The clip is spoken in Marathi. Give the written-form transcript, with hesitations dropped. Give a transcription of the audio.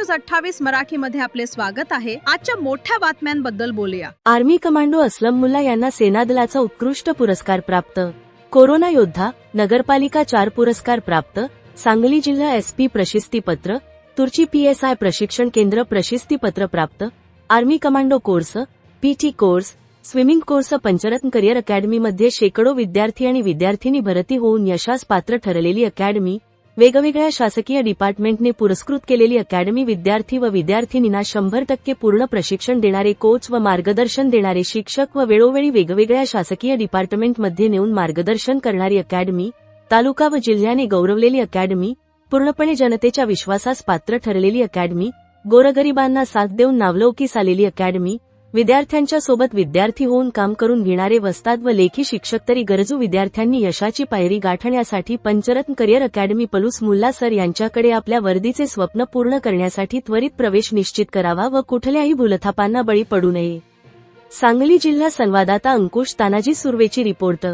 न्यूज 28 मराठीमध्ये आपले स्वागत आहे। आजच्या मोठ्या बातम्यांबद्दल बोलूया। आर्मी कमांडो असलम मुल्ला यांना सेनादलाचा उत्कृष्ट पुरस्कार प्राप्त। कोरोना योद्धा, नगरपालिका 4 पुरस्कार प्राप्त। सांगली जिल्हा SP प्रशस्तीपत्र, तुर्ची PSI प्रशिक्षण केंद्र प्रशस्तीपत्र प्राप्त। Army commando course, PT course, swimming course Panchratna career अकॅडमीमध्ये शेकडो विद्यार्थी आणि विद्यार्थिनी भरती होऊन यशास पात्र ठरलेली अकॅडमी, वेगवेगळ्या शासकीय डिपार्टमेंटने पुरस्कृत केलेली अकॅडमी, विद्यार्थी व विद्यार्थिनींना 100% पूर्ण प्रशिक्षण देणारे कोच व मार्गदर्शन देणारे शिक्षक व वेळोवेळी वेगवेगळ्या शासकीय डिपार्टमेंटमध्ये नेऊन मार्गदर्शन करणारी अकॅडमी, तालुका व जिल्ह्याने गौरवलेली अकॅडमी, पूर्णपणे जनतेच्या विश्वासास पात्र ठरलेली अकॅडमी, गोरगरिबांना साथ देऊन नावलौकिस आलेली अकॅडमी, विद्यार्थ्यांच्या सोबत विद्यार्थी होऊन काम करून घेणारे वस्ताद व लेखी शिक्षक, तरी गरजू विद्यार्थ्यांनी यशाची पायरी गाठण्यासाठी Panchratna career academy Palus Mulla sir यांच्याकडे आपल्या वर्दीचे स्वप्न पूर्ण करण्यासाठी त्वरित प्रवेश निश्चित करावा व कुठल्याही भूलथापांना बळी पडू नये। सांगली जिल्हा संवाददाता अंकुश तानाजी सुर्वेची रिपोर्ट।